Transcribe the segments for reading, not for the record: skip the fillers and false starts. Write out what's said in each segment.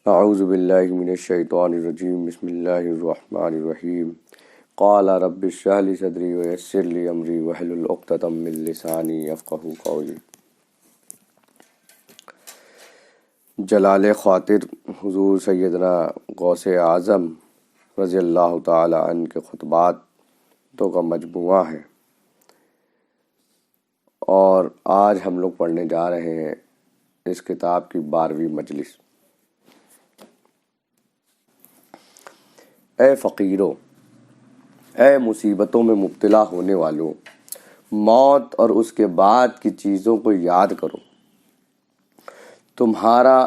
اعوذ باللہ من الشیطان الرجیم بسم اللہ الرحمن الرحیم قال رب اشرح لی صدری ویسر لی امری واحلل عقدۃ من لسانی یفقہوا قولی۔ جلال خاطر حضور سیدنا غوث اعظم رضی اللہ تعالی عنہ کے خطباتوں کا مجموعہ ہے، اور آج ہم لوگ پڑھنے جا رہے ہیں اس کتاب کی 12ویں مجلس۔ اے فقیرو، اے مصیبتوں میں مبتلا ہونے والوں، موت اور اس کے بعد کی چیزوں کو یاد کرو۔ تمہارا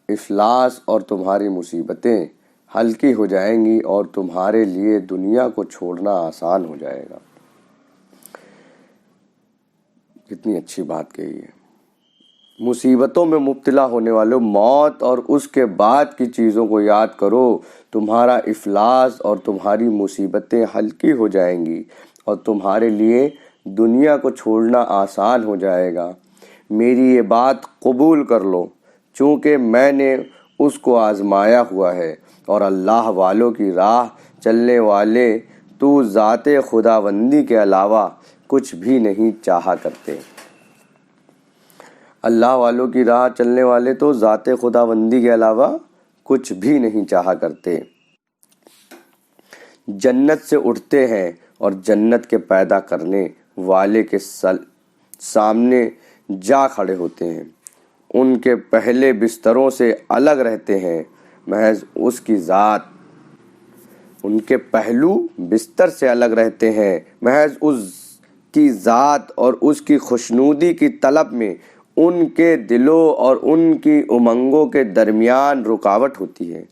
افلاس اور تمہاری مصیبتیں ہلکی ہو جائیں گی اور تمہارے لیے دنیا کو چھوڑنا آسان ہو جائے گا۔ کتنی اچھی بات کہی ہے۔ مصیبتوں میں مبتلا ہونے والوں، موت اور اس کے بعد کی چیزوں کو یاد کرو، تمہارا افلاس اور تمہاری مصیبتیں ہلکی ہو جائیں گی اور تمہارے لیے دنیا کو چھوڑنا آسان ہو جائے گا۔ میری یہ بات قبول کر لو، چونکہ میں نے اس کو آزمایا ہوا ہے، اور اللہ والوں کی راہ چلنے والے تو ذات خداوندی کے علاوہ کچھ بھی نہیں چاہا کرتے۔ اللہ والوں کی راہ چلنے والے تو ذات خداوندی کے علاوہ کچھ بھی نہیں چاہا کرتے۔ جنت سے اٹھتے ہیں اور جنت کے پیدا کرنے والے کے سامنے جا کھڑے ہوتے ہیں، ان کے پہلے بستروں سے الگ رہتے ہیں، محض اس کی ذات۔ ان کے پہلو بستر سے الگ رہتے ہیں، محض اس کی ذات اور اس کی خوشنودی کی طلب میں ان کے دلوں اور ان کی امنگوں کے درمیان رکاوٹ ہوتی ہے۔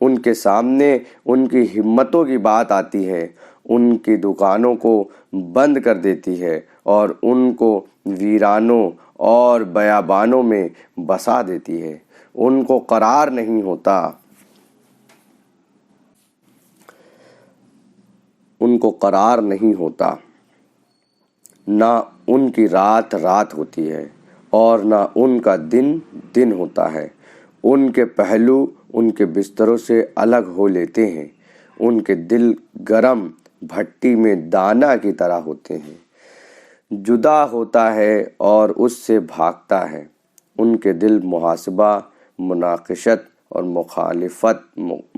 ان کے سامنے ان کی ہمتوں کی بات آتی ہے، ان کی دکانوں کو بند کر دیتی ہے اور ان کو ویرانوں اور بیابانوں میں بسا دیتی ہے۔ ان کو قرار نہیں ہوتا، ان کو قرار نہیں ہوتا، نہ ان کی رات رات ہوتی ہے اور نہ ان کا دن دن ہوتا ہے۔ ان کے پہلو ان کے بستروں سے الگ ہو لیتے ہیں، ان کے دل گرم بھٹی میں دانہ کی طرح ہوتے ہیں، جدا ہوتا ہے اور اس سے بھاگتا ہے۔ ان کے دل محاسبہ، مناقشت اور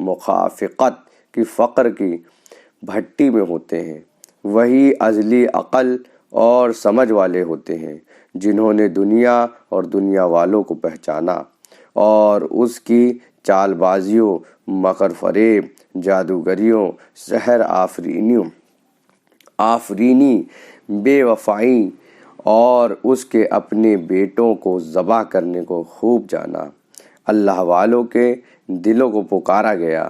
مخافقت کی فقر کی بھٹی میں ہوتے ہیں۔ وہی ازلی عقل اور سمجھ والے ہوتے ہیں جنہوں نے دنیا اور دنیا والوں کو پہچانا اور اس کی چال بازیوں، مکر فریب، جادوگریوں، سحر آفرینی، بے وفائی اور اس کے اپنے بیٹوں کو ذبح کرنے کو خوب جانا۔ اللہ والوں کے دلوں کو پکارا گیا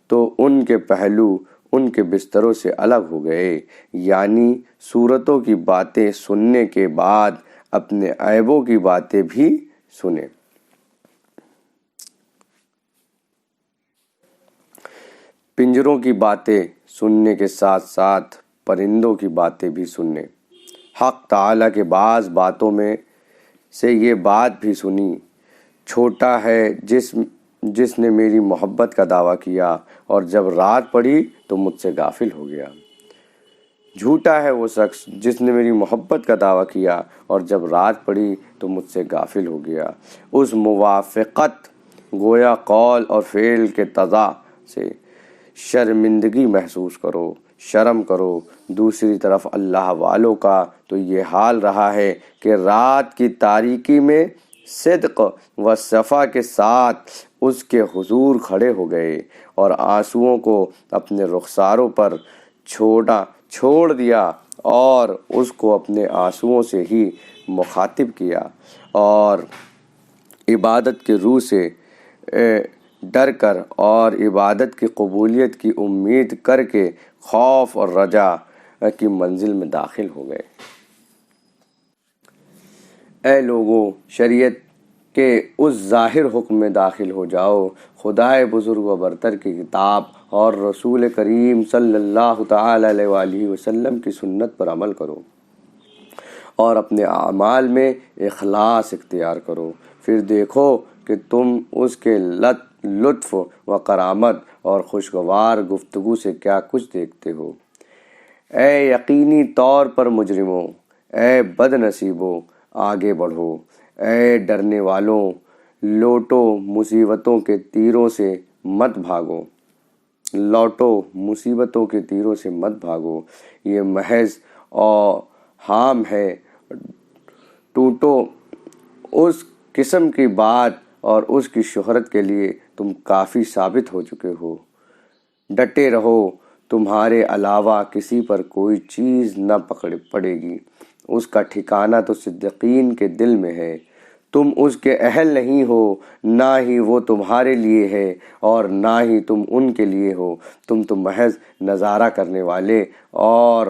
تو ان کے پہلو ان کے بستروں سے الگ ہو گئے، یعنی صورتوں کی باتیں سننے کے بعد اپنے عیبوں کی باتیں بھی سنے۔ پنجروں کی باتیں سننے کے ساتھ ساتھ پرندوں کی باتیں بھی سننے۔ حق تعالیٰ کے بعض باتوں میں سے یہ بات بھی سنی، چھوٹا ہے جس نے میری محبت کا دعویٰ کیا اور جب رات پڑی تو مجھ سے غافل ہو گیا۔ جھوٹا ہے وہ شخص جس نے میری محبت کا دعویٰ کیا اور جب رات پڑی تو مجھ سے غافل ہو گیا۔ اس موافقت گویا قول اور فعل کے تضاد سے شرمندگی محسوس کرو، شرم کرو۔ دوسری طرف اللہ والوں کا تو یہ حال رہا ہے کہ رات کی تاریکی میں صدق و صفا کے ساتھ اس کے حضور کھڑے ہو گئے اور آنسوؤں کو اپنے رخساروں پر چھوڑ دیا اور اس کو اپنے آنسوؤں سے ہی مخاطب کیا، اور عبادت کے روح سے ڈر کر اور عبادت کی قبولیت کی امید کر کے خوف اور رجا کی منزل میں داخل ہو گئے۔ اے لوگو، شریعت کے اس ظاہر حکم میں داخل ہو جاؤ، خدائے بزرگ و برتر کی کتاب اور رسول کریم صلی اللہ تعالی علیہ وآلہ وسلم کی سنت پر عمل کرو اور اپنے اعمال میں اخلاص اختیار کرو۔ پھر دیکھو کہ تم اس کے لطف و کرامت اور خوشگوار گفتگو سے کیا کچھ دیکھتے ہو۔ اے یقینی طور پر مجرموں، اے بد نصیبوں، آگے بڑھو۔ اے ڈرنے والوں، لوٹو مصیبتوں کے تیروں سے مت بھاگو، لوٹو مصیبتوں کے تیروں سے مت بھاگو، یہ محض اوہام ہے۔ ٹوٹو اس قسم کی بات اور اس کی شہرت کے لیے تم کافی ثابت ہو چکے ہو۔ ڈٹے رہو، تمہارے علاوہ کسی پر کوئی چیز نہ پڑے گی، اس کا ٹھکانہ تو صدیقین کے دل میں ہے۔ تم اس کے اہل نہیں ہو، نہ ہی وہ تمہارے لیے ہے اور نہ ہی تم ان کے لیے ہو، تم تو محض نظارہ کرنے والے اور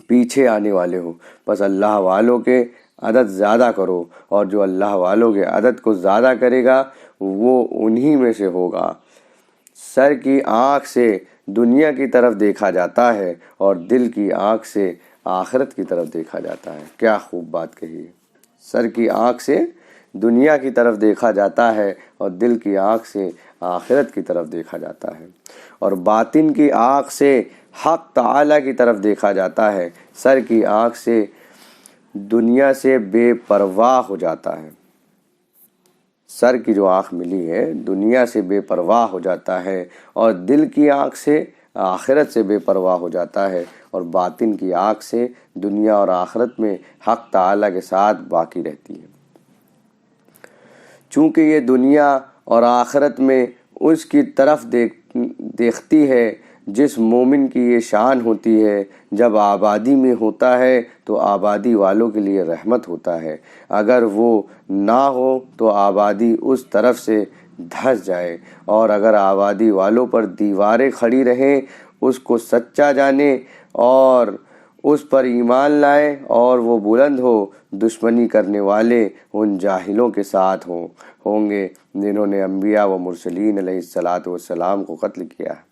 پیچھے آنے والے ہو۔ بس اللہ والوں کے عدد زیادہ کرو، اور جو اللہ والوں کے عدد کو زیادہ کرے گا وہ انہی میں سے ہوگا۔ سر کی آنکھ سے دنیا کی طرف دیکھا جاتا ہے اور دل کی آنکھ سے آخرت کی طرف دیکھا جاتا ہے۔ کیا خوب بات کہی ہے۔ سر کی آنکھ سے دنیا کی طرف دیکھا جاتا ہے اور دل کی آنکھ سے آخرت کی طرف دیکھا جاتا ہے، اور باطن کی آنکھ سے حق تعالیٰ کی طرف دیکھا جاتا ہے۔ سر کی آنکھ سے دنیا سے بے پرواہ ہو جاتا ہے، سر کی جو آنکھ ملی ہے دنیا سے بے پرواہ ہو جاتا ہے، اور دل کی آنکھ سے آخرت سے بے پرواہ ہو جاتا ہے، اور باطن کی آنکھ سے دنیا اور آخرت میں حق تعالیٰ کے ساتھ باقی رہتی ہے۔ چونکہ یہ دنیا اور آخرت میں اس کی طرف دیکھتی ہے، جس مومن کی یہ شان ہوتی ہے، جب آبادی میں ہوتا ہے تو آبادی والوں کے لیے رحمت ہوتا ہے، اگر وہ نہ ہو تو آبادی اس طرف سے دھس جائے، اور اگر آبادی والوں پر دیواریں کھڑی رہیں، اس کو سچا جانے اور اس پر ایمان لائے اور وہ بلند ہو، دشمنی کرنے والے ان جاہلوں کے ساتھ ہوں گے جنہوں نے انبیاء و مرسلین علیہ السلام کو قتل کیا ہے،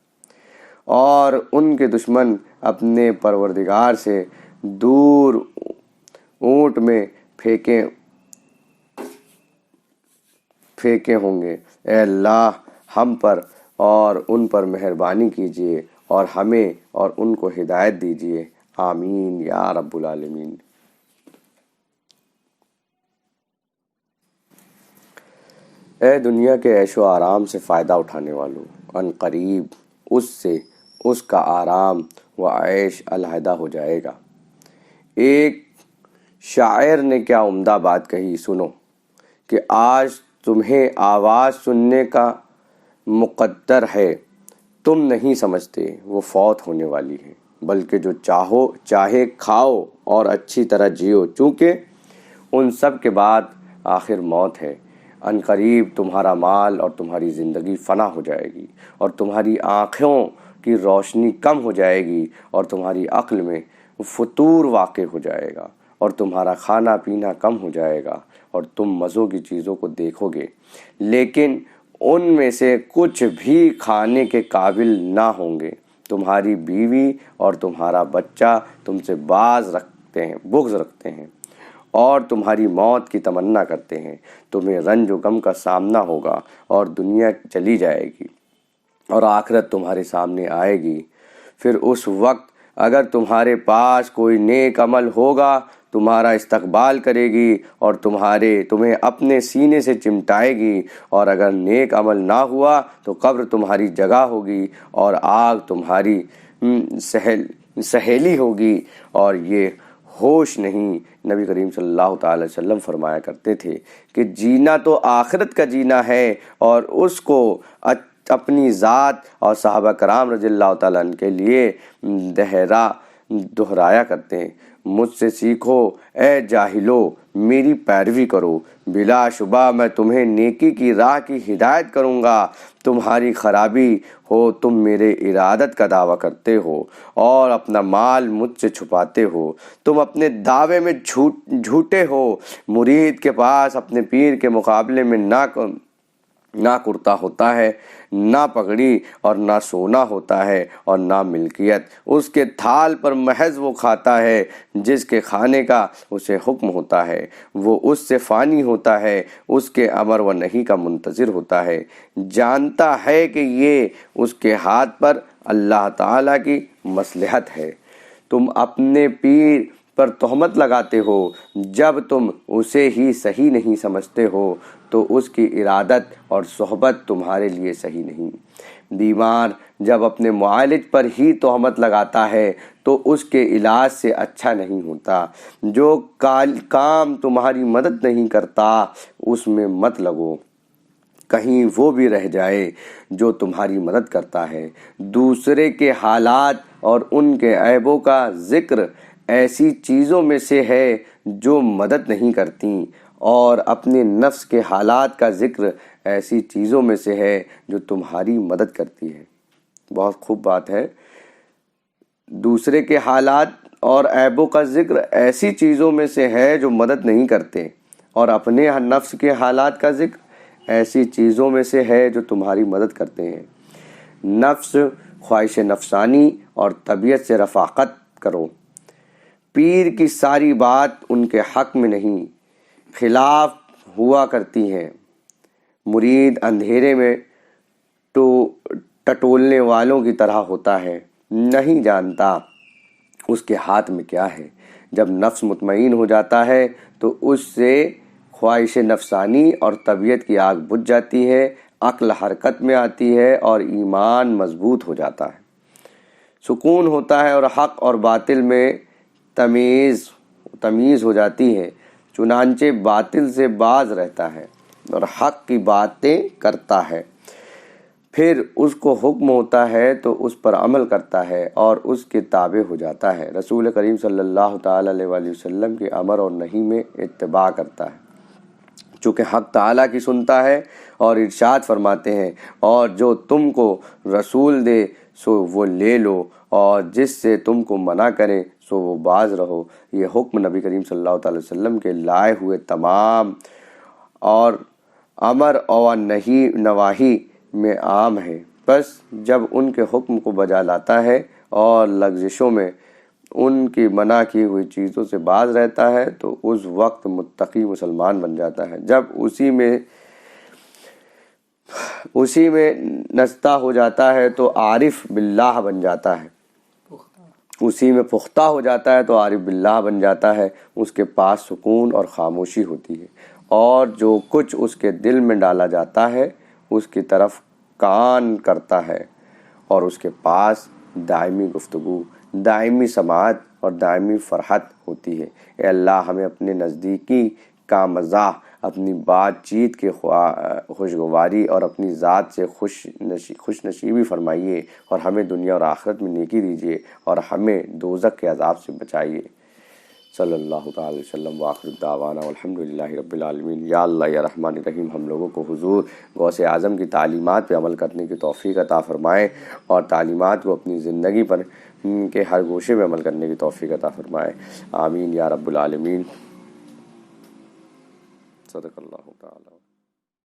اور ان کے دشمن اپنے پروردگار سے دور اونٹ میں پھینکے ہوں گے۔ اے اللہ، ہم پر اور ان پر مہربانی کیجیے، اور ہمیں اور ان کو ہدایت دیجیے، آمین یا رب العالمین۔ اے دنیا کے عیش و آرام سے فائدہ اٹھانے والوں، ان قریب اس سے اس کا آرام و عیش علیحدہ ہو جائے گا۔ ایک شاعر نے کیا عمدہ بات کہی، سنو کہ آج تمہیں آواز سننے کا مقدر ہے، تم نہیں سمجھتے وہ فوت ہونے والی ہے، بلکہ جو چاہے کھاؤ اور اچھی طرح جیو، چونکہ ان سب کے بعد آخر موت ہے۔ ان قریب تمہارا مال اور تمہاری زندگی فنا ہو جائے گی، اور تمہاری آنکھوں کی روشنی کم ہو جائے گی، اور تمہاری عقل میں فتور واقع ہو جائے گا، اور تمہارا کھانا پینا کم ہو جائے گا، اور تم مزوں کی چیزوں کو دیکھو گے، لیکن ان میں سے کچھ بھی کھانے کے قابل نہ ہوں گے۔ تمہاری بیوی اور تمہارا بچہ تم سے بغض رکھتے ہیں اور تمہاری موت کی تمنا کرتے ہیں۔ تمہیں رنج و غم کا سامنا ہوگا، اور دنیا چلی جائے گی اور آخرت تمہارے سامنے آئے گی۔ پھر اس وقت اگر تمہارے پاس کوئی نیک عمل ہوگا تمہارا استقبال کرے گی اور تمہیں اپنے سینے سے چمٹائے گی، اور اگر نیک عمل نہ ہوا تو قبر تمہاری جگہ ہوگی اور آگ تمہاری سہیلی ہوگی، اور یہ ہوش نہیں۔ نبی کریم صلی اللہ تعالی وسلم فرمایا کرتے تھے کہ جینا تو آخرت کا جینا ہے، اور اس کو اپنی ذات اور صحابہ کرام رضی اللہ تعالیٰ عنہ کے لیے دہرایا کرتے ہیں۔ مجھ سے سیکھو اے جاہلو، میری پیروی کرو، بلا شبہ میں تمہیں نیکی کی راہ کی ہدایت کروں گا۔ تمہاری خرابی ہو تم میرے ارادت کا دعویٰ کرتے ہو اور اپنا مال مجھ سے چھپاتے ہو، تم اپنے دعوے میں جھوٹے ہو، مرید کے پاس اپنے پیر کے مقابلے میں نہ کرتا ہوتا ہے، نہ پگڑی اور نہ سونا ہوتا ہے اور نہ ملکیت۔ اس کے تھال پر محض وہ کھاتا ہے جس کے کھانے کا اسے حکم ہوتا ہے، وہ اس سے فانی ہوتا ہے، اس کے امر و نہی کا منتظر ہوتا ہے، جانتا ہے کہ یہ اس کے ہاتھ پر اللہ تعالیٰ کی مصلحت ہے۔ تم اپنے پیر پر تہمت لگاتے ہو، جب تم اسے ہی صحیح نہیں سمجھتے ہو تو اس کی ارادت اور صحبت تمہارے لیے صحیح نہیں۔ بیمار جب اپنے معالج پر ہی تہمت لگاتا ہے تو اس کے علاج سے اچھا نہیں ہوتا۔ جو کام تمہاری مدد نہیں کرتا اس میں مت لگو، کہیں وہ بھی رہ جائے جو تمہاری مدد کرتا ہے۔ دوسرے کے حالات اور ان کے عیبوں کا ذکر ایسی چیزوں میں سے ہے جو مدد نہیں کرتیں، اور اپنے نفس کے حالات کا ذکر ایسی چیزوں میں سے ہے جو تمہاری مدد کرتی ہے۔ بہت خوب بات ہے۔ دوسرے کے حالات اور عیبوں کا ذکر ایسی چیزوں میں سے ہے جو مدد نہیں کرتے، اور اپنے نفس کے حالات کا ذکر ایسی چیزوں میں سے ہے جو تمہاری مدد کرتے ہیں۔ نفس، خواہش نفسانی اور طبیعت سے رفاقت کرو۔ پیر کی ساری بات ان کے حق میں نہیں، خلاف ہوا کرتی ہیں۔ مرید اندھیرے میں ٹٹولنے والوں کی طرح ہوتا ہے، نہیں جانتا اس کے ہاتھ میں کیا ہے۔ جب نفس مطمئن ہو جاتا ہے تو اس سے خواہش نفسانی اور طبیعت کی آگ بجھ جاتی ہے، عقل حرکت میں آتی ہے اور ایمان مضبوط ہو جاتا ہے، سکون ہوتا ہے اور حق اور باطل میں تمیز ہو جاتی ہے۔ چنانچہ باطل سے باز رہتا ہے اور حق کی باتیں کرتا ہے، پھر اس کو حکم ہوتا ہے تو اس پر عمل کرتا ہے اور اس کے تابع ہو جاتا ہے۔ رسول کریم صلی اللہ تعالیٰ علیہ وآلہ وسلم کے امر اور نہی میں اتباع کرتا ہے، چونکہ حق تعالیٰ کی سنتا ہے، اور ارشاد فرماتے ہیں، اور جو تم کو رسول دے سو وہ لے لو، اور جس سے تم کو منع کرے سو وہ باز رہو۔ یہ حکم نبی کریم صلی اللہ تعالی وسلم کے لائے ہوئے تمام اور امر اور نواہی میں عام ہے۔ بس جب ان کے حکم کو بجا لاتا ہے اور لغزشوں میں ان کی منع کی ہوئی چیزوں سے باز رہتا ہے تو اس وقت متقی مسلمان بن جاتا ہے۔ جب اسی میں نستا ہو جاتا ہے تو عارف باللہ بن جاتا ہے، اسی میں پختہ ہو جاتا ہے تو عارف باللہ بن جاتا ہے۔ اس کے پاس سکون اور خاموشی ہوتی ہے، اور جو کچھ اس کے دل میں ڈالا جاتا ہے اس کی طرف کان کرتا ہے، اور اس کے پاس دائمی گفتگو، دائمی سماعت اور دائمی فرحت ہوتی ہے۔ اے اللہ ہمیں اپنے نزدیکی کا مزاح، اپنی بات چیت کی خوشگواری اور اپنی ذات سے خوش نصیبی فرمائیے، اور ہمیں دنیا اور آخرت میں نیکی دیجیے، اور ہمیں دوزخ کے عذاب سے بچائیے۔ صلی اللہ تعالی وسلم وآخر دعوانا والحمد للہ رب العالمین۔ یا اللہ یا رحمن الرحیم، ہم لوگوں کو حضور غوث اعظم کی تعلیمات پہ عمل کرنے کی توفیق عطا فرمائے، اور تعلیمات کو اپنی زندگی پر کے ہر گوشے میں عمل کرنے کی توفیق عطا فرمائے۔ آمین یا رب العالمین۔ صدق اللہ تعالی۔